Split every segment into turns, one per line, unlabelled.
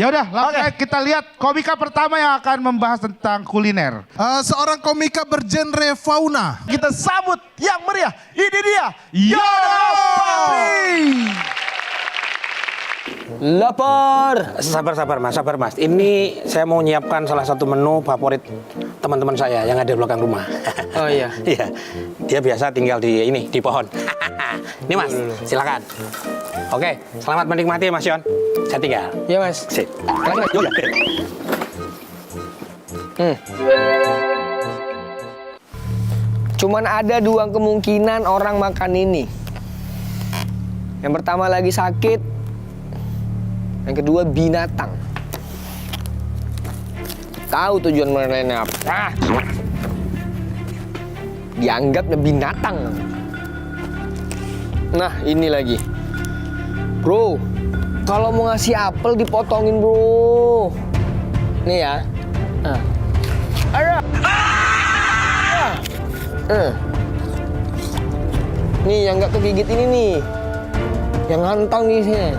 Ya udah, langsung aja kita lihat komika pertama yang akan membahas tentang kuliner.
Seorang komika bergenre fauna.
Kita sambut yang meriah. Ini dia, Yono Fahri.
Lapar. Sabar mas. Ini saya mau nyiapkan salah satu menu favorit teman-teman saya yang ada di belakang rumah.
Oh iya.
Iya. Dia biasa tinggal di pohon. Ini mas, silakan. Oke, selamat menikmati Mas Yon. Saya tinggal.
Iya mas.
Sip.
Yuk. Cuman ada dua kemungkinan orang makan ini. Yang pertama lagi sakit. Yang kedua binatang. Tahu tujuan mereka apa? Dianggapnya binatang. Nah ini lagi. Bro, kalau mau ngasih apel dipotongin bro. Nih ya. Ada. Nih yang nggak kegigit ini nih. Yang ngantong nih sih.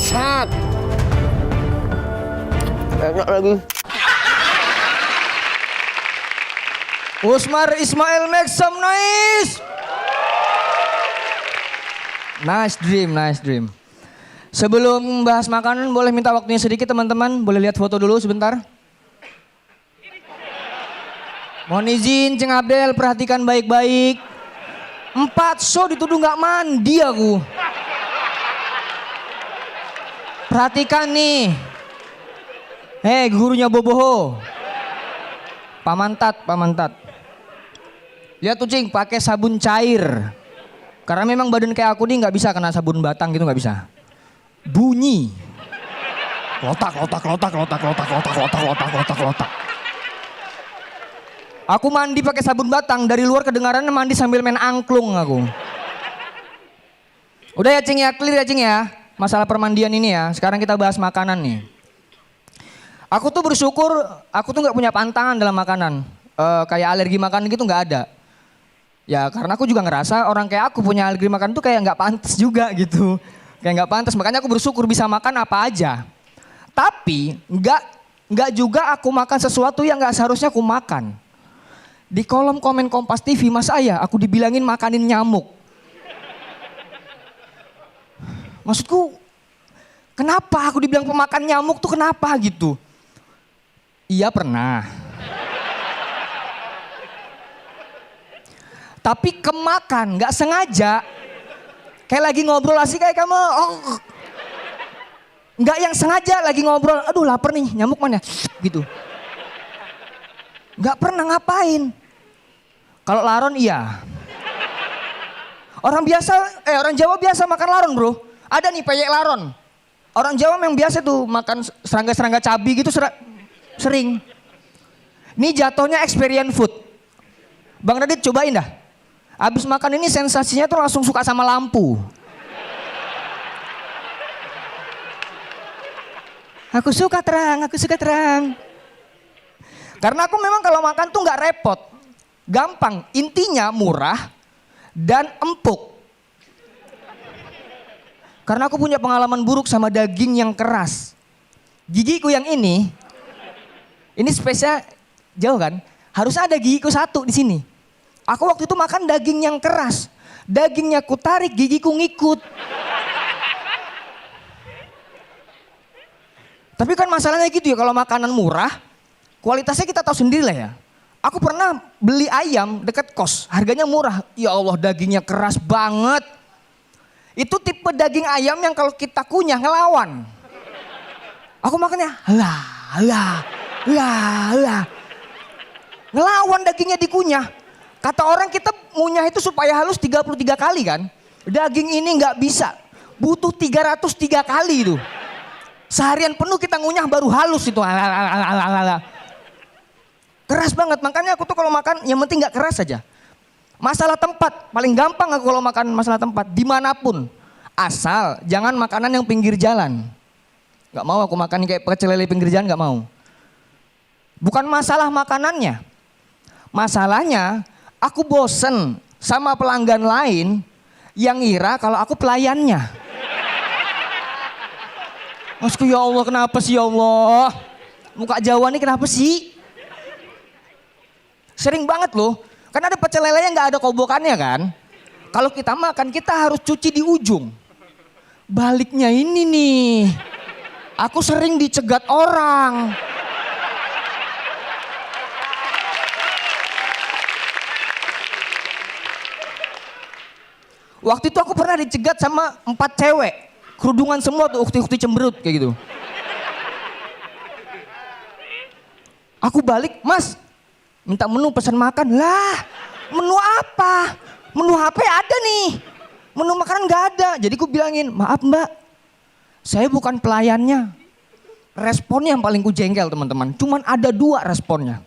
Sat. Enak lagi. Usmar Ismail make some noise. Nice dream. Sebelum membahas makanan, boleh minta waktunya sedikit teman-teman? Boleh lihat foto dulu sebentar? Mohon izin, Ceng Abdel, perhatikan baik-baik. 4 show dituduh nggak mandi aku. Perhatikan nih. Gurunya Boboho. Pamantat. Lihat tuh Cing, pakai sabun cair. Karena memang badan kayak aku nih nggak bisa kena sabun batang gitu, nggak bisa. Bunyi. Lotak. Aku mandi pakai sabun batang, dari luar kedengarannya mandi sambil main angklung aku. Udah ya Cing ya, clear ya Cing ya. Masalah permandian ini ya. Sekarang kita bahas makanan nih. Aku tuh bersyukur, aku tuh nggak punya pantangan dalam makanan. Kayak alergi makan gitu nggak ada. Ya karena aku juga ngerasa orang kayak aku punya alergi makan tuh kayak nggak pantas juga gitu. Kayak nggak pantas, makanya aku bersyukur bisa makan apa aja. Tapi nggak juga aku makan sesuatu yang nggak seharusnya aku makan. Di kolom komen Kompas TV, Mas Ayah, aku dibilangin makanin nyamuk. Maksudku, kenapa aku dibilang pemakan nyamuk tuh kenapa gitu? Iya pernah. Tapi kemakan, nggak sengaja. Kayak lagi ngobrol asik kayak kamu. Nggak yang sengaja lagi ngobrol. Aduh lapar nih, nyamuk mana? Gitu. Nggak pernah ngapain. Kalau laron iya. Orang Jawa biasa makan laron bro. Ada nih peyek laron. Orang Jawa memang biasa tuh makan serangga-serangga cabi gitu sering. Ini jatuhnya experience food. Bang Radit cobain dah. Abis makan ini sensasinya tuh langsung suka sama lampu. Aku suka terang. Karena aku memang kalau makan tuh nggak repot. Gampang, intinya murah dan empuk. Karena aku punya pengalaman buruk sama daging yang keras. Gigiku yang ini spesial jauh kan? Harus ada gigiku 1 di sini. Aku waktu itu makan daging yang keras. Dagingnya ku tarik, gigiku ngikut. Tapi kan masalahnya gitu ya, kalau makanan murah, kualitasnya kita tahu sendiri lah ya. Aku pernah beli ayam dekat kos, harganya murah. Ya Allah dagingnya keras banget. Itu tipe daging ayam yang kalau kita kunyah ngelawan. Aku makannya lah. Ngelawan dagingnya dikunyah. Kata orang kita ngunyah itu supaya halus 33 kali kan. Daging ini nggak bisa. Butuh 303 kali itu. Seharian penuh kita ngunyah baru halus itu. Keras banget, makanya aku tuh kalau makan yang penting nggak keras aja. Masalah tempat, paling gampang aku kalau makan masalah tempat, dimanapun. Asal jangan makanan yang pinggir jalan. Gak mau aku makan kayak pecel lele pinggir jalan, gak mau. Bukan masalah makanannya. Masalahnya aku bosen sama pelanggan lain yang ngira kalau aku pelayannya. Masku ya Allah, kenapa sih ya Allah? Muka Jawa nih kenapa sih? Sering banget loh. Kan ada pecel lele yang nggak ada kobokannya kan? Kalau kita makan kita harus cuci di ujung. Baliknya ini nih. Aku sering dicegat orang. Waktu itu aku pernah dicegat sama 4 cewek. Kerudungan semua tuh, ukti-ukti cemberut kayak gitu. Aku balik, Mas, minta menu pesan makan. Lah, menu apa? Menu HP ada nih. Menu makanan nggak ada. Jadi aku bilangin, maaf Mbak, saya bukan pelayannya. Responnya yang paling ku jengkel teman-teman. Cuman ada 2 responnya.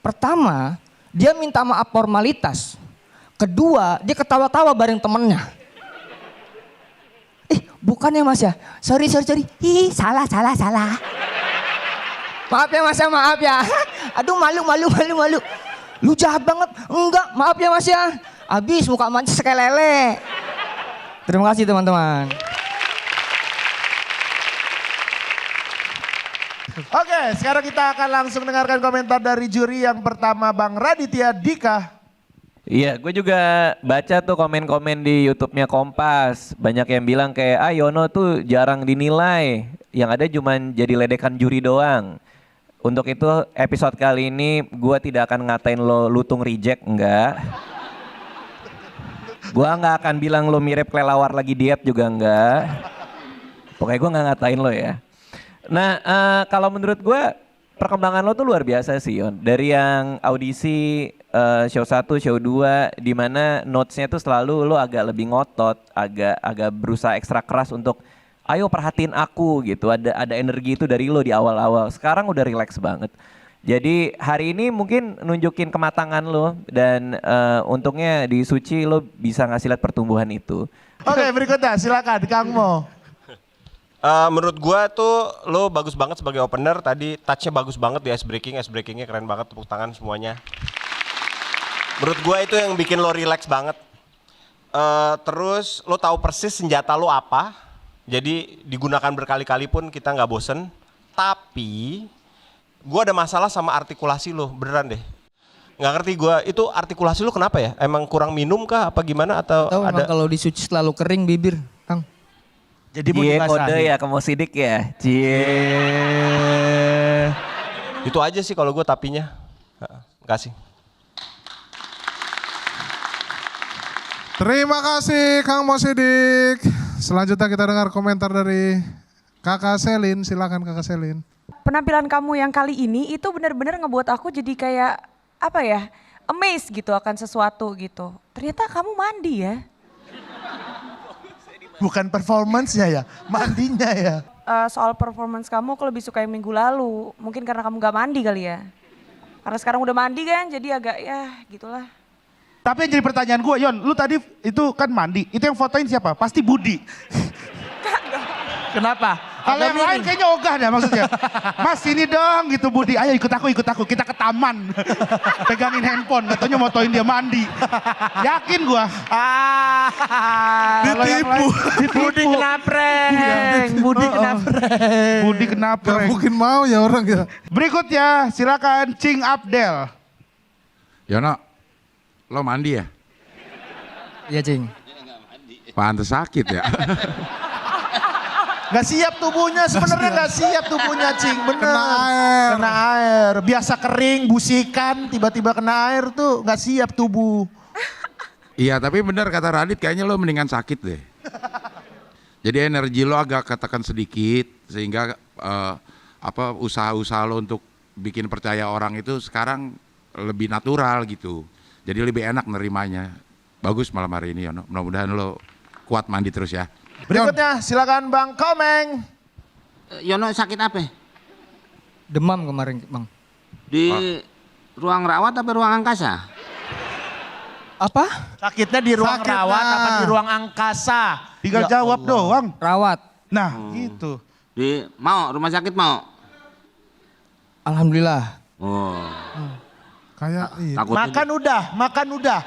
Pertama, dia minta maaf formalitas. Kedua, dia ketawa-tawa bareng temennya. Bukan ya Mas ya? Sorry. Ih, salah. Maaf ya Mas ya, maaf ya. Aduh malu. Lu jahat banget. Enggak, maaf ya Mas ya. Habis muka mancis kayak lele. Terima kasih teman-teman.
Oke, sekarang kita akan langsung dengarkan komentar dari juri. Yang pertama Bang Raditya Dika.
Iya, gue juga baca tuh komen-komen di YouTube-nya Kompas. Banyak yang bilang kayak, Yono tuh jarang dinilai. Yang ada cuman jadi ledekan juri doang. Untuk itu episode kali ini gue tidak akan ngatain lo lutung reject, enggak. Gue nggak akan bilang lo mirip kelelawar lagi diet juga enggak. Pokoknya gue nggak ngatain lo ya. Nah, kalau menurut gue perkembangan lo tuh luar biasa sih, Yon. Dari yang audisi show 1, show 2, di mana notes-nya tuh selalu lo agak lebih ngotot, agak berusaha ekstra keras untuk ayo perhatiin aku gitu. Ada energi itu dari lo di awal-awal. Sekarang udah relax banget. Jadi hari ini mungkin nunjukin kematangan lo dan untungnya di Suci lo bisa ngasih lihat pertumbuhan itu.
Oke, berikutnya silakan Kang Mo.
Menurut gua tuh lo bagus banget sebagai opener. Tadi touch-nya bagus banget di ice breakingnya keren banget, tepuk tangan semuanya. Menurut gua itu yang bikin lo relax banget. Terus lo tahu persis senjata lo apa, jadi digunakan berkali-kali pun kita nggak bosen. Tapi gua ada masalah sama artikulasi lo, beneran deh. Nggak ngerti gua, itu artikulasi lo kenapa ya? Emang kurang minum kah apa gimana atau
Tahu
ada?
emang kalau disuci selalu kering bibir, Kang.
Jadi
Cie kode ya ke Sidik ya. Cie.
Itu aja sih kalau gua tapinya. Kasih.
Terima kasih Kang Mo Sidik. Selanjutnya kita dengar komentar dari Kakak Selin. Silakan Kakak Selin.
Penampilan kamu yang kali ini itu benar-benar ngebuat aku jadi kayak apa ya, amazed gitu akan sesuatu gitu. Ternyata kamu mandi ya.
Bukan performance-nya ya, mandinya ya.
Soal performance kamu aku lebih suka yang minggu lalu. Mungkin karena kamu gak mandi kali ya. Karena sekarang udah mandi kan jadi agak ya gitulah.
Tapi yang jadi pertanyaan gue, Yon, lu tadi itu kan mandi, itu yang fotoin siapa? Pasti Budi.
Kenapa?
Kalau yang lain kayaknya ogah dah maksudnya. Mas sini dong gitu Budi, ayo ikut aku, kita ke taman. Pegangin handphone, katanya motoin dia mandi. Yakin gua. Kalau yang lain,
Budi kena prank. Budi kena prank.
Budi kenapa?
Gak mungkin mau ya orang ya.
Berikutnya silakan Cing Abdel.
Yono, lo mandi ya?
Iya, Cing.
Pantes sakit ya?
Gak siap tubuhnya sebenarnya, gak siap tubuhnya Cing, bener.
Kena air.
Kena air, biasa kering, busikan, tiba-tiba kena air tuh gak siap tubuh.
Iya, tapi bener kata Radit, kayaknya lo mendingan sakit deh. Jadi energi lo agak katakan sedikit, sehingga usaha-usaha lo untuk bikin percaya orang itu sekarang lebih natural gitu. Jadi lebih enak nerimanya. Bagus malam hari ini Yono, mudah-mudahan lo kuat mandi terus ya.
Berikutnya silakan Bang Komeng.
Yono sakit apa?
Demam kemarin, Bang.
Di ruang rawat apa ruang angkasa?
Apa?
Sakitnya di ruang
Sakitnya.
rawat apa di ruang angkasa?
Tinggal
Ya
jawab
Allah.
doang.
Rawat.
Nah, gitu.
Di rumah sakit mau?
Alhamdulillah.
Oh.
Kayak iya.
Takutnya
Makan udah.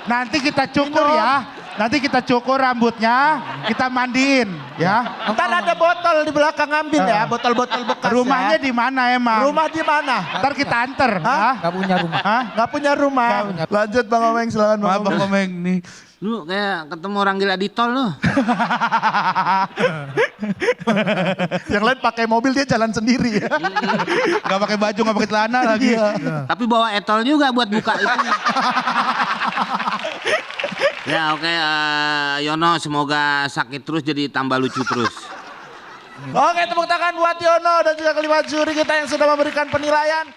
Nanti kita cukur ya. Nanti kita cukur rambutnya, kita mandiin ya.
Ntar ada botol di belakang ambil ya, botol-botol bekas
Rumahnya
ya.
di mana emang?
Rumah di mana?
Ntar kita anter. Ya.
Gak punya rumah.
Hah?
Nggak punya rumah. Lanjut Bang Omeng, silakan Bang
Maaf
Omeng.
Bang Komeng nih.
Lu kayak ketemu orang gila di tol lu.
Yang lain pakai mobil, dia jalan sendiri ya.
Gak pakai baju, gak pakai celana lagi.
Tapi bawa etol juga buat buka itu. Ya oke, Yono semoga sakit terus jadi tambah lucu terus.
Oke, tepuk tangan buat Yono dan juga kelima juri kita yang sudah memberikan penilaian.